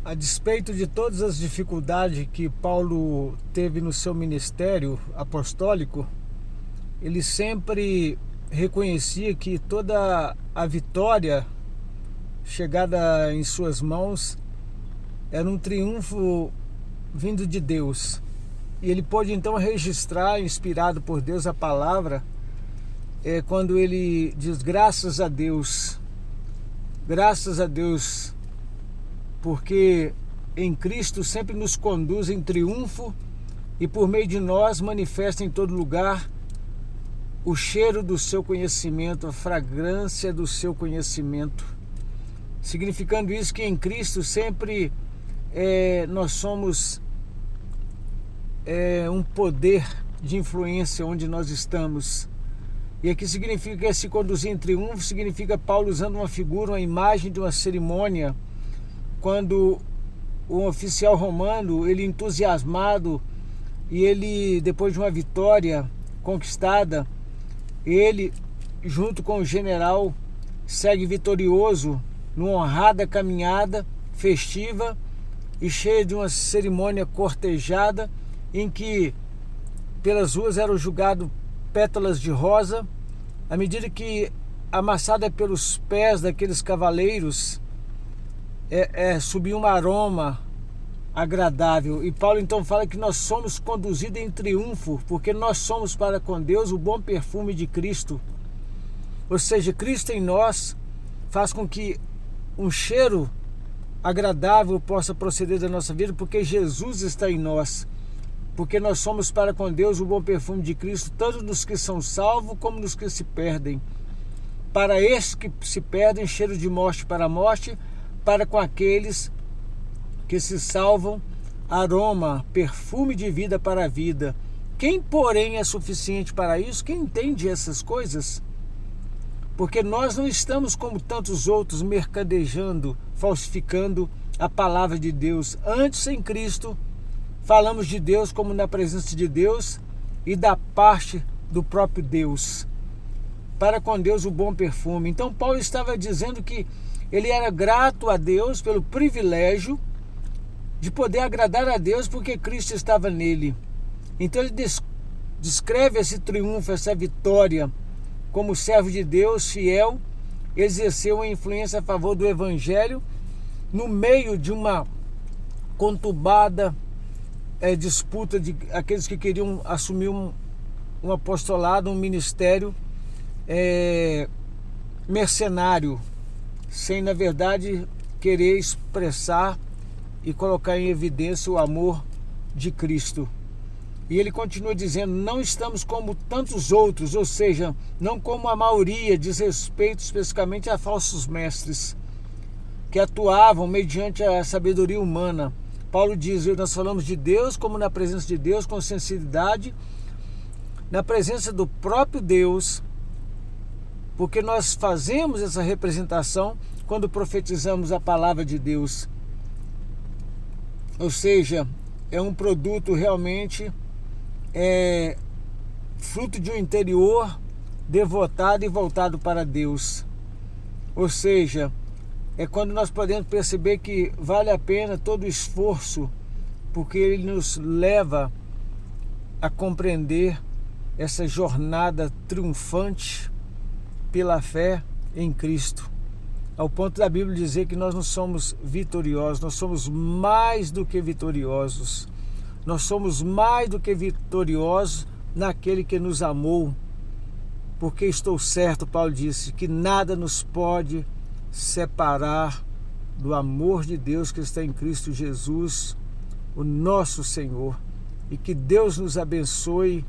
A despeito de todas as dificuldades que Paulo teve no seu ministério apostólico, ele sempre reconhecia que toda a vitória chegada em suas mãos era um triunfo vindo de Deus. E ele pôde então registrar, inspirado por Deus, a palavra, quando ele diz graças a Deus, porque em Cristo sempre nos conduz em triunfo e por meio de nós manifesta em todo lugar o cheiro do seu conhecimento, a fragrância do seu conhecimento. Significando isso que em Cristo sempre nós somos um poder de influência onde nós estamos. E aqui significa se conduzir em triunfo, significa Paulo usando uma figura, uma imagem de uma cerimônia, quando um oficial romano, ele entusiasmado, e ele, depois de uma vitória conquistada, ele, junto com o general, segue vitorioso numa honrada caminhada festiva e cheia de uma cerimônia cortejada, em que pelas ruas eram jogadas pétalas de rosa, à medida que amassada pelos pés daqueles cavaleiros, subia um aroma agradável. E Paulo então fala que nós somos conduzidos em triunfo, porque nós somos para com Deus o bom perfume de Cristo. Ou seja, Cristo em nós faz com que um cheiro agradável possa proceder da nossa vida, porque Jesus está em nós. Porque nós somos para com Deus o bom perfume de Cristo, tanto nos que são salvos como nos que se perdem. Para estes que se perdem, cheiro de morte para a morte, para com aqueles que se salvam, aroma, perfume de vida para a vida. Quem, porém, é suficiente para isso? Quem entende essas coisas? Porque nós não estamos como tantos outros mercadejando, falsificando a palavra de Deus. Antes, em Cristo, falamos de Deus como na presença de Deus e da parte do próprio Deus. Para com Deus o bom perfume. Então Paulo estava dizendo que ele era grato a Deus pelo privilégio de poder agradar a Deus porque Cristo estava nele. Então ele descreve esse triunfo, essa vitória, como servo de Deus fiel, exerceu uma influência a favor do Evangelho no meio de uma conturbada disputa de aqueles que queriam assumir um apostolado, um ministério mercenário, sem na verdade querer expressar e colocar em evidência o amor de Cristo. E ele continua dizendo, não estamos como tantos outros, ou seja, não como a maioria, diz respeito especificamente a falsos mestres que atuavam mediante a sabedoria humana. Paulo diz, nós falamos de Deus como na presença de Deus, com sinceridade, na presença do próprio Deus, porque nós fazemos essa representação quando profetizamos a palavra de Deus. Ou seja, é um produto realmente fruto de um interior devotado e voltado para Deus. Ou seja, é quando nós podemos perceber que vale a pena todo o esforço, porque ele nos leva a compreender essa jornada triunfante pela fé em Cristo, ao ponto da Bíblia dizer que nós não somos vitoriosos, nós somos mais do que vitoriosos. Nós somos mais do que vitoriosos naquele que nos amou, porque estou certo, Paulo disse, que nada nos pode separar do amor de Deus que está em Cristo Jesus, o nosso Senhor. E que Deus nos abençoe